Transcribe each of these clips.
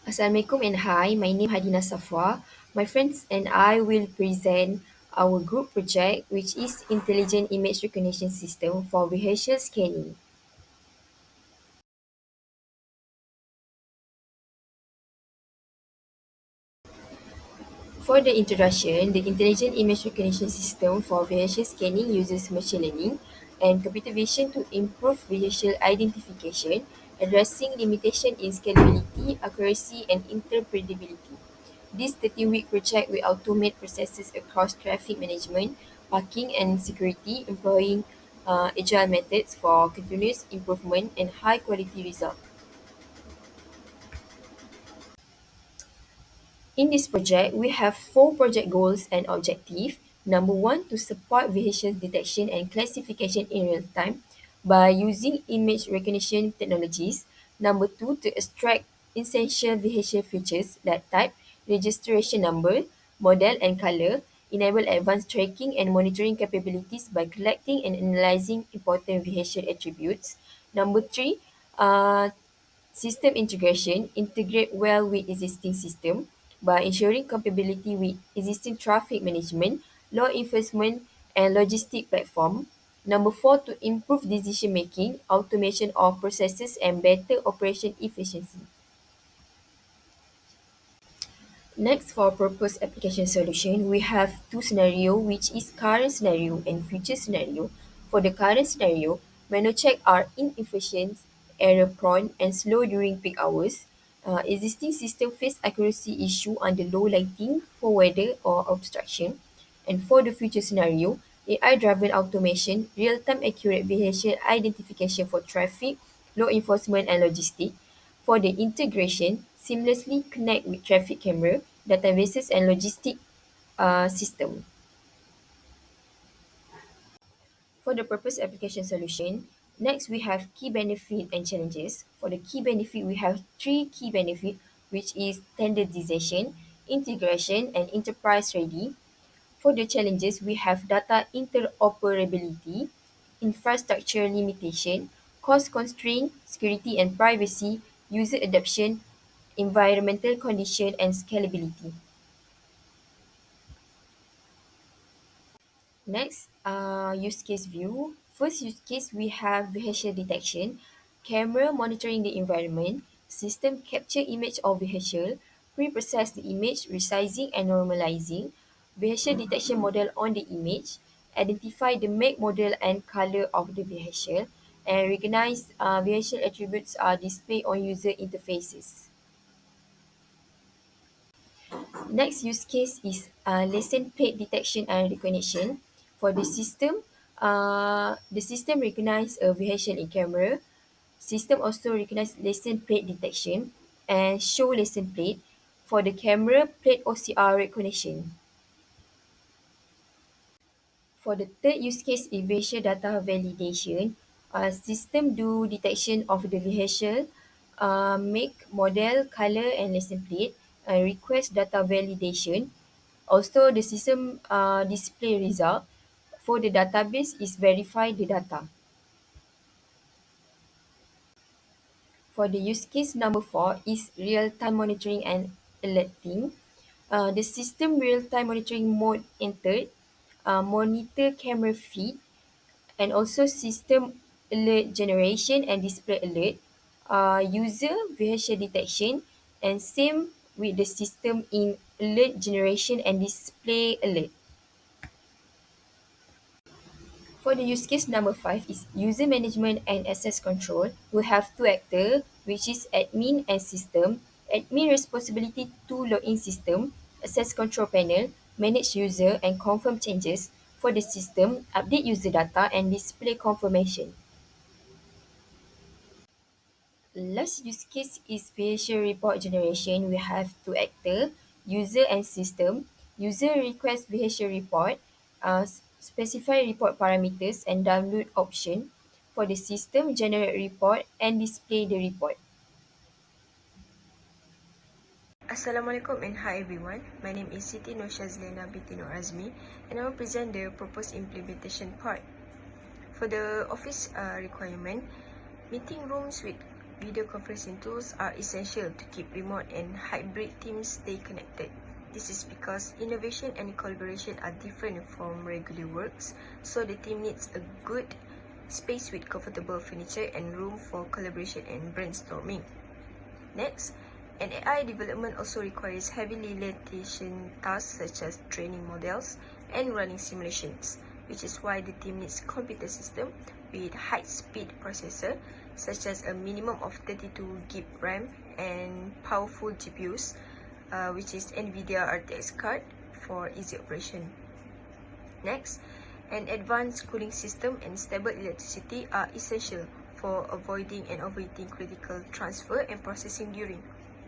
Assalamualaikum and hi, my name is Hadina Safwa. My friends and I will present our group project, which is Intelligent Image Recognition System for Vehicle Scanning. For the introduction, the Intelligent Image Recognition System for Vehicle Scanning uses machine learning and computer vision to improve vehicle identification, addressing limitation in scalability, accuracy, and interpretability. This 13-week project will automate processes across traffic management, parking, and security, employing agile methods for continuous improvement and high-quality results. In this project, we have four project goals and objectives. Number one, to support vehicle detection and classification in real time by using image recognition technologies. Number two, to extract essential vehicle features like type, registration number, model, and color, enable advanced tracking and monitoring capabilities by collecting and analyzing important vehicle attributes. Number three, uh, system integration integrate well with existing system by ensuring compatibility with existing traffic management, law enforcement, and logistic platform. Number four, to improve decision making, automation of processes, and better operation efficiency. Next, for proposed application solution, we have two scenario, which is current scenario and future scenario. For the current scenario, manual check are inefficient, error prone, and slow during peak hours. Existing system face accuracy issue under low lighting, poor weather, or obstruction. And for the future scenario, AI-driven automation, real-time accurate vehicle identification for traffic, law enforcement, and logistics. For the integration, seamlessly connect with traffic camera, databases, and logistic system. For the purpose application solution, next we have key benefit and challenges. For the key benefit, we have three key benefit, which is standardization, integration, and enterprise ready. For the challenges, we have data interoperability, infrastructure limitation, cost constraint, security and privacy, user adoption, environmental condition, and scalability. Next, use case view. First use case, we have vehicle detection, camera monitoring the environment, system capture image of vehicle, pre-process the image, resizing and normalizing, vehicle detection model on the image, identify the make, model, and color of the vehicle, and recognize vehicle attributes are displayed on user interfaces. Next use case is license plate detection and recognition. For the system recognize a vehicle in camera. System also recognize license plate detection and show license plate. For the camera, plate OCR recognition. For the third use case is vehicle data validation. System do detection of the vehicle, make, model, color, and license plate, and request data validation. Also, the system display result. For the database is verify the data. For the use case number four is real-time monitoring and alerting. The system real-time monitoring mode entered, monitor camera feed, and also system alert generation and display alert, user vehicle detection, and same with the system in alert generation and display alert. For the use case number five is user management and access control. We have two actors, which is admin and system. Admin responsibility to login system, access control panel, manage user and confirm changes. For the system, update user data and display confirmation. Last use case is facial report generation. We have two actors, user and system. User requests facial report, specify report parameters and download option. For the system, generate report and display the report. Assalamualaikum and hi everyone. My name is Siti Nur Shazlina binti Nur Azmi and I will present the proposed implementation part. For the office requirement, meeting rooms with video conferencing tools are essential to keep remote and hybrid teams stay connected. This is because innovation and collaboration are different from regular works, so the team needs a good space with comfortable furniture and room for collaboration and brainstorming. Next, an AI development also requires heavily latency tasks such as training models and running simulations, which is why the team needs computer system with high-speed processor such as a minimum of 32 GB RAM and powerful GPUs, which is NVIDIA RTX card for easy operation. Next, an advanced cooling system and stable electricity are essential for avoiding and overheating critical transfer and processing during,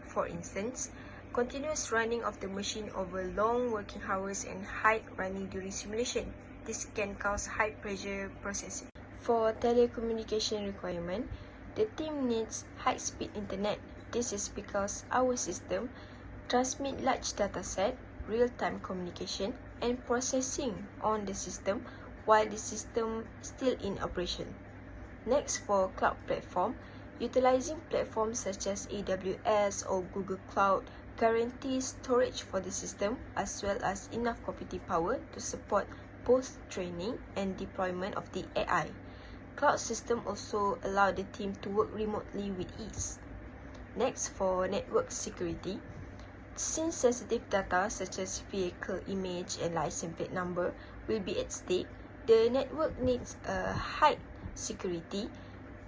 for instance, continuous running of the machine over long working hours and high running during simulation. This can cause high pressure processing. For telecommunication requirement, the team needs high-speed internet. This is because our system transmit large data set, real-time communication, and processing on the system while the system still in operation. Next, for cloud platform, utilizing platforms such as AWS or Google Cloud guarantees storage for the system as well as enough computing power to support both training and deployment of the AI. Cloud system also allow the team to work remotely with ease. Next, for network security, since sensitive data such as vehicle image and license plate number will be at stake, the network needs a high security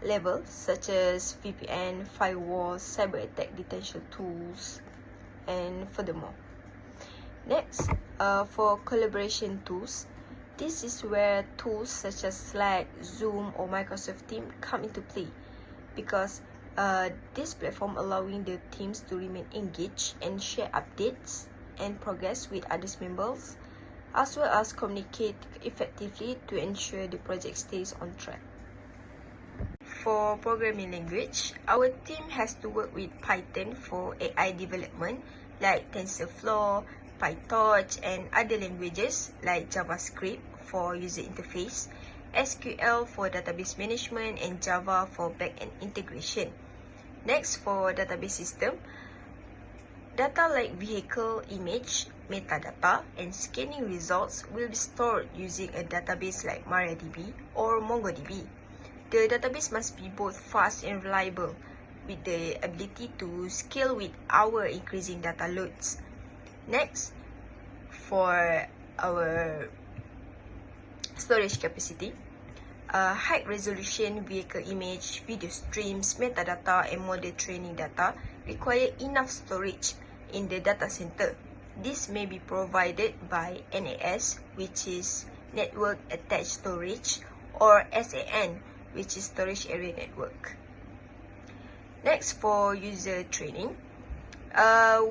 level such as VPN, firewalls, cyber attack detection tools, and furthermore. Next, for collaboration tools, this is where tools such as Slack, Zoom, or Microsoft Teams come into play because this platform allowing the teams to remain engaged and share updates and progress with other members, as well as communicate effectively to ensure the project stays on track. For programming language, our team has to work with Python for AI development like TensorFlow, PyTorch, and other languages like JavaScript for user interface, SQL for database management, and Java for backend integration. Next, for database system, data like vehicle image, metadata, and scanning results will be stored using a database like MariaDB or MongoDB. The database must be both fast and reliable, with the ability to scale with our increasing data loads. Next, for our storage capacity, high resolution vehicle image, video streams, metadata, and model training data require enough storage in the data center. This may be provided by NAS, which is Network Attached Storage, or SAN, which is Storage Area Network. Next, for user training,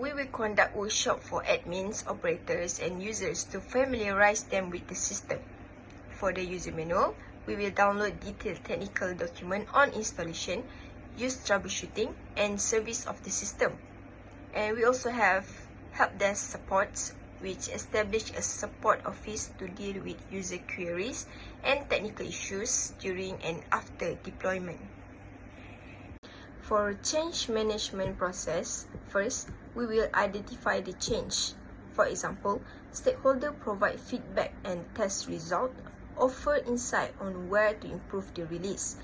we will conduct workshop for admins, operators, and users to familiarize them with the system. For the user manual, we will download detailed technical document on installation, use troubleshooting, and service of the system. And we also have help desk supports, which establish a support office to deal with user queries and technical issues during and after deployment. For change management process, first, we will identify the change. For example, stakeholders provide feedback and test result, offer insight on where to improve the release.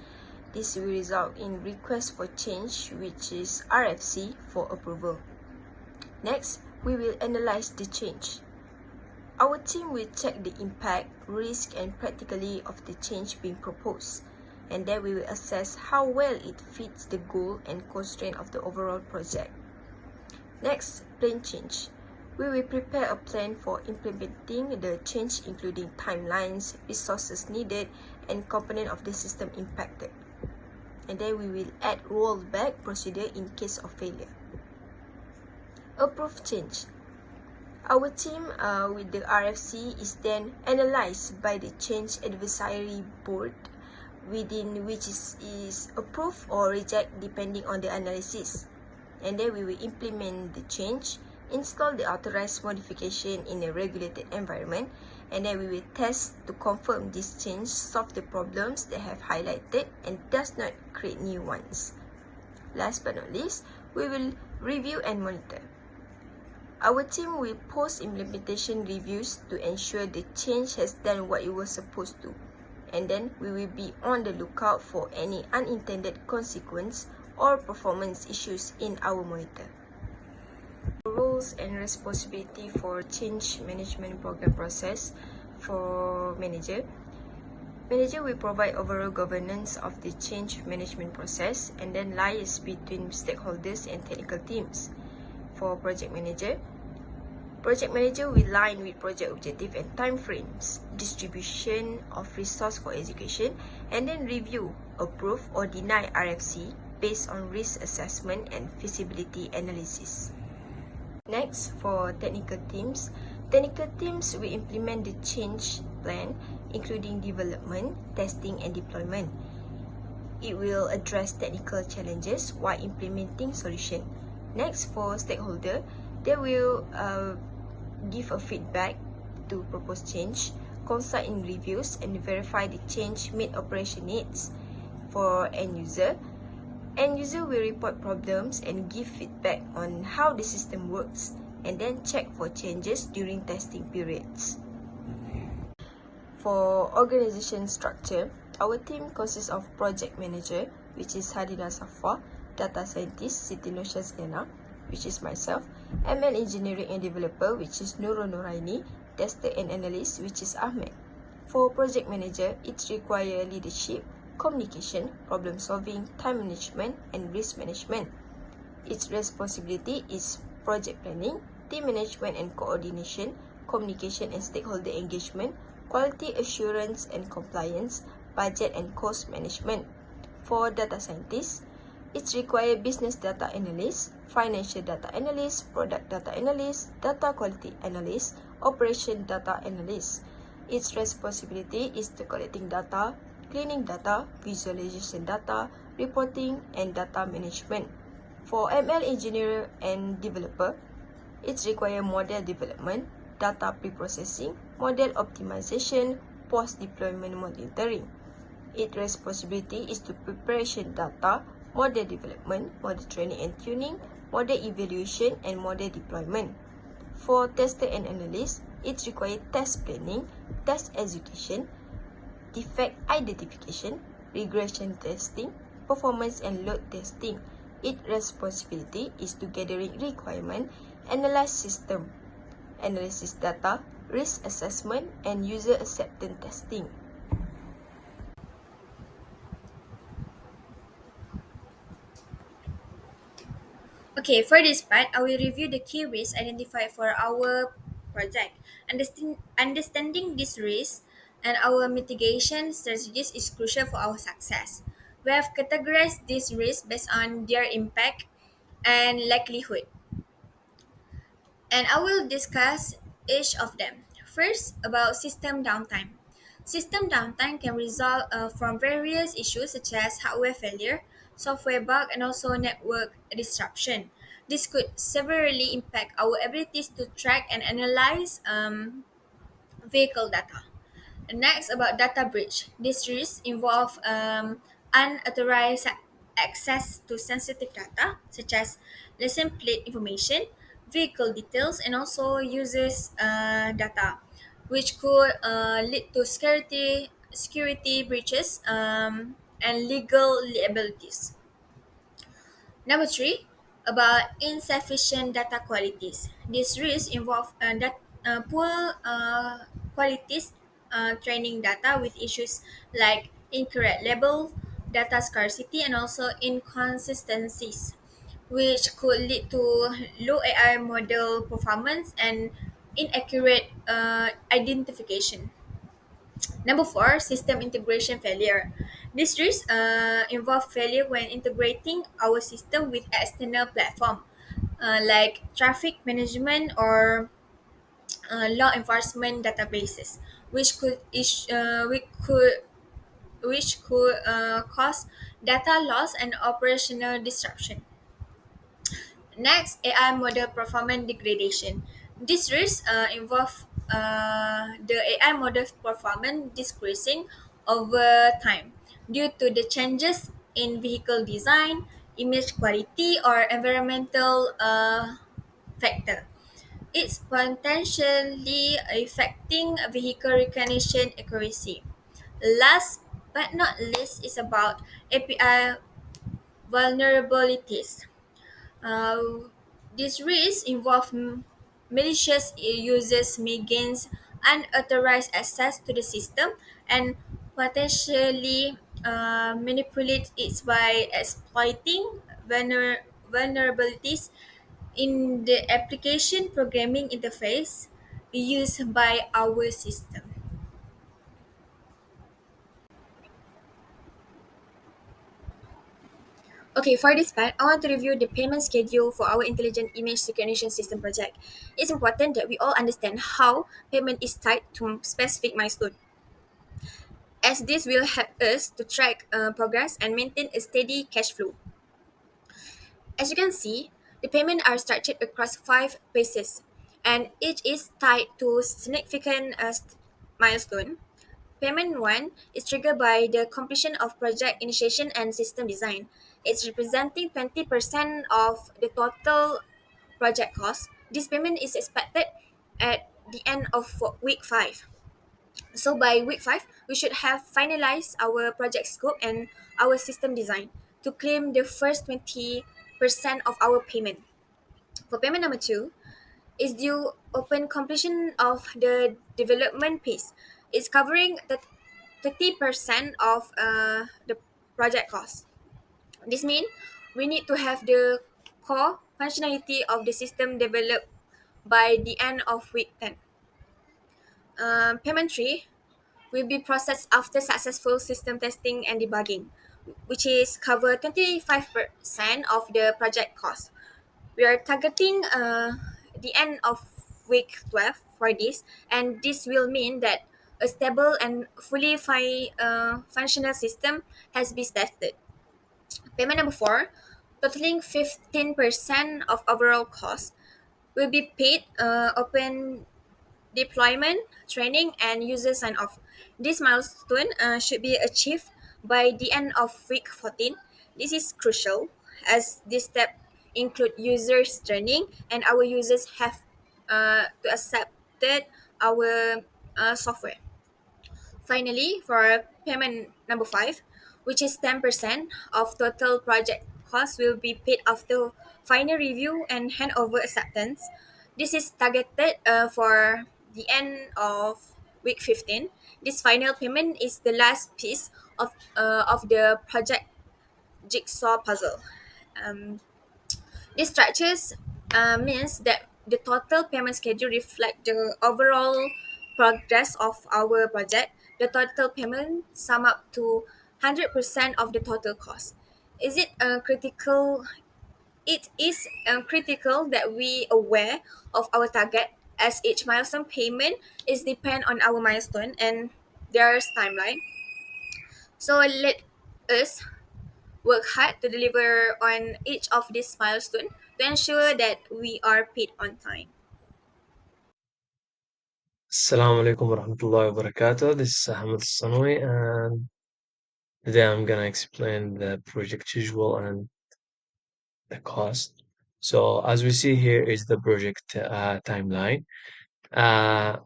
This will result in request for change, which is RFC, for approval. Next, we will analyze the change. Our team will check the impact, risk, and practicality of the change being proposed, and then we will assess how well it fits the goal and constraint of the overall project. Next, plan change. We will prepare a plan for implementing the change, including timelines, resources needed, and component of the system impacted. And then we will add rollback procedure in case of failure. Approve change. Our team with the RFC is then analyzed by the change advisory board, within which is approve or reject depending on the analysis. And then we will implement the change, install the authorized modification in a regulated environment, and then we will test to confirm this change solve the problems that have highlighted and does not create new ones. Last but not least, we will review and monitor. Our team will post implementation reviews to ensure the change has done what it was supposed to. And then we will be on the lookout for any unintended consequence or performance issues in our monitor. Roles and responsibility for change management program process for manager. Manager will provide overall governance of the change management process and then liaise between stakeholders and technical teams. For project manager will align with project objective and timeframes, distribution of resource for execution, and then review, approve or deny RFC based on risk assessment and feasibility analysis. Next, for technical teams will implement the change plan, including development, testing, and deployment. It will address technical challenges while implementing solution. Next, for stakeholder, they will give a feedback to proposed change, consult in reviews, and verify the change meet operation needs. For end user will report problems and give feedback on how the system works, and then check for changes during testing periods. For organization structure, our team consists of project manager, which is Hadina Safwa, data scientist Siti Nur Shazliana, which is myself, ML engineering and developer, which is Nurul Nuraini, tester and analyst, which is Ahmed. For project manager, it requires leadership, communication, problem solving, time management, and risk management. Its responsibility is project planning, team management and coordination, communication and stakeholder engagement, quality assurance and compliance, budget and cost management. For data scientists, it requires business data analyst, financial data analyst, product data analyst, data quality analyst, operation data analyst. Its responsibility is to collecting data, cleaning data, visualization data, reporting, and data management. For ML engineer and developer, it requires model development, data pre-processing, model optimization, post-deployment monitoring. Its responsibility is to preparation data, model development, model training and tuning, model evaluation, and model deployment. For tester and analyst, it requires test planning, test execution, defect identification, regression testing, performance and load testing. Its responsibility is to gathering requirement, analyze system, analysis data, risk assessment, and user acceptance testing. Okay, for this part, I will review the key risks identified for our project. Understanding these risks and our mitigation strategies is crucial for our success. We have categorized these risks based on their impact and likelihood, and I will discuss each of them. First, about system downtime. System downtime can result from various issues such as hardware failure, software bug, and also network disruption. This could severely impact our abilities to track and analyze vehicle data. Next, about data breach. These risks involve unauthorized access to sensitive data, such as license plate information, vehicle details, and also users' data, which could lead to security breaches and legal liabilities. Number three, about insufficient data qualities. These risks involve poor qualities training data with issues like incorrect label, data scarcity, and also inconsistencies, which could lead to low AI model performance and inaccurate identification. Number four, system integration failure. These risks involve failure when integrating our system with external platform, like traffic management or law enforcement databases, which could cause data loss and operational disruption. Next, AI model performance degradation. These risks involve the AI model performance decreasing over time due to the changes in vehicle design, image quality, or environmental factor. It's potentially affecting vehicle recognition accuracy. Last but not least is about API vulnerabilities. Uh, these risks involve malicious users may gain unauthorized access to the system and potentially manipulate it by exploiting vulnerabilities in the application programming interface used by our system. Okay, for this part, I want to review the payment schedule for our intelligent image recognition system project. It's important that we all understand how payment is tied to specific milestone, as this will help us to track progress and maintain a steady cash flow. As you can see, the payment are structured across five phases, and each is tied to significant milestone. Payment 1 is triggered by the completion of project initiation and system design. It's representing 20% of the total project cost. This payment is expected at the end of week 5. So by week 5, we should have finalized our project scope and our system design to claim the first 20% of our payment. For payment number 2, is due upon completion of the development phase. It's covering the 30% of the project cost. This means we need to have the core functionality of the system developed by the end of week 10. Payment 3 will be processed after successful system testing and debugging, which is cover 25% of the project cost. We are targeting the end of week 12 for this, and this will mean that a stable and fully functional system has been tested. Payment number 4, totaling 15% of overall cost, will be paid upon deployment, training, and user sign off. This milestone should be achieved by the end of week 14. This is crucial as this step include users training and our users have to accepted our software. Finally, for payment number 5, which is 10% of total project cost will be paid after final review and handover acceptance. This is targeted for the end of week 15. This final payment is the last piece of the project jigsaw puzzle. Um, this structures means that the total payment schedule reflect the overall progress of our project. The total payment sum up to 100% of the total cost. Is it critical? It is critical that we aware of our target as each milestone payment is depend on our milestone and there's timeline. So let us work hard to deliver on each of these milestones to ensure that we are paid on time. Assalamu alaikum warahmatullahi wabarakatuh. This is Ahmed Sanoui, and today I'm gonna explain the project schedule and the cost. So as we see here is the project timeline. Uh,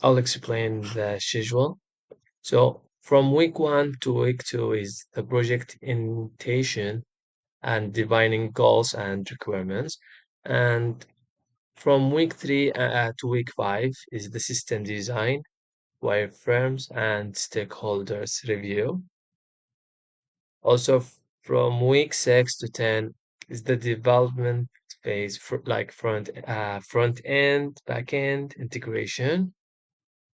I'll explain the schedule. So from week 1 to week 2 is the project initiation and defining goals and requirements, and from week 3 to week 5 is the system design, wireframes, and stakeholders review. Also, from week 6 to 10 is the development phase for like front end, back end integration.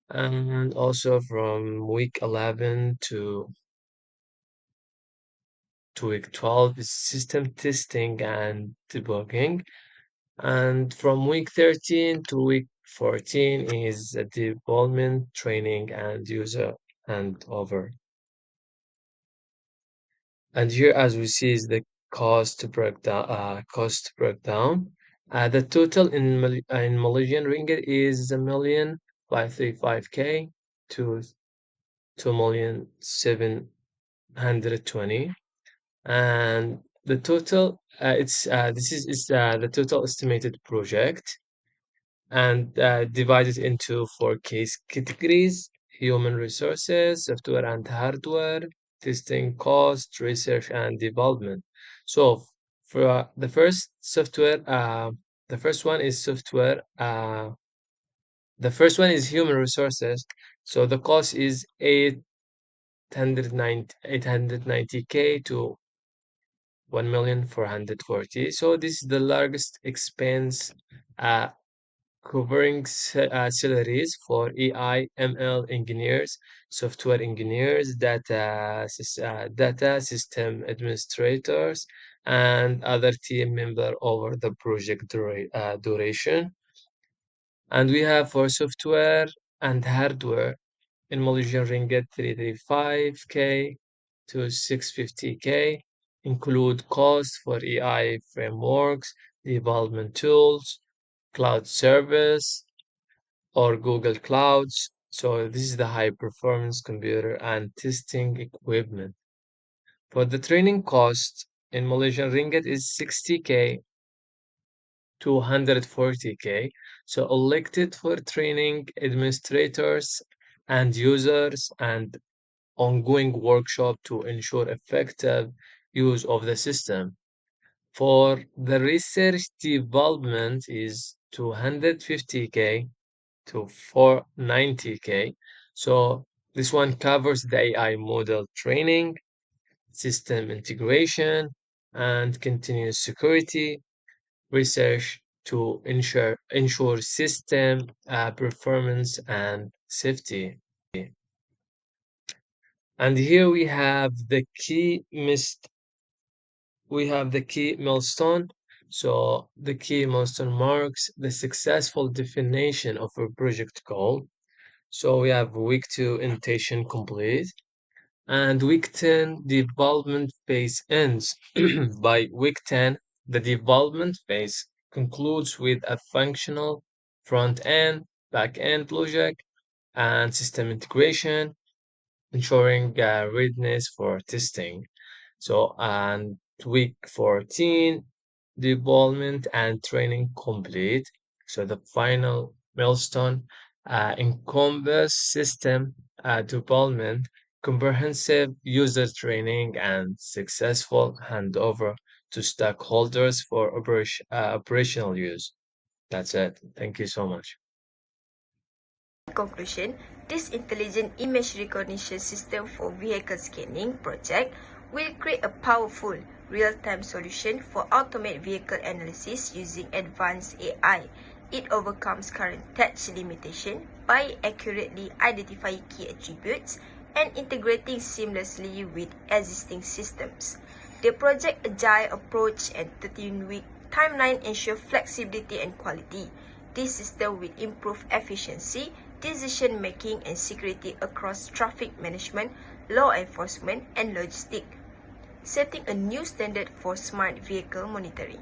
And also from week 11 to week 12 is system testing and debugging. And from week 13 to week 14 is development, training, and user handover. And here, as we see, is the breakdown. Cost breakdown. The total in Malaysian ringgit is 1,535K to 2,720,000, and The total it's this is the total estimated project, and divided into four case categories: human resources, software and hardware, testing cost, research and development. So for the first software, the first one is software. The first one is human resources. So the cost is 890k to 1,440. So this is the largest expense, uh, covering salaries for AI, ML engineers, software engineers, data system administrators, and other team member over the project duration. And we have for software and hardware in Malaysian ringgit 335k to 650k, include costs for AI frameworks, development tools, cloud service, or Google Clouds. So this is the high performance computer and testing equipment. For the training cost in Malaysian ringgit is 60k to 140k. So elected for training administrators and users and ongoing workshop to ensure effective use of the system. For the research development is 250k to 490k. So this one covers the AI model training, system integration, and continuous security research to ensure system performance and safety. And here we have the key milestone. So the key milestone marks the successful definition of a project goal. So we have week 2 indentation complete, and week 10 development phase ends. By week 10, the development phase concludes with a functional front end, back end logic, and system integration, ensuring readiness for testing. So, and week 14, development and training complete. So, the final milestone encompass system development, comprehensive user training, and successful handover to stakeholders for operational use. That's it. Thank you so much. In conclusion, this intelligent image recognition system for vehicle scanning project will create a powerful real-time solution for automated vehicle analysis using advanced AI. It overcomes current touch limitation by accurately identifying key attributes and integrating seamlessly with existing systems. The project agile approach and 13-week timeline ensure flexibility and quality. This system will improve efficiency, decision-making, and security across traffic management, law enforcement, and logistics, setting a new standard for smart vehicle monitoring.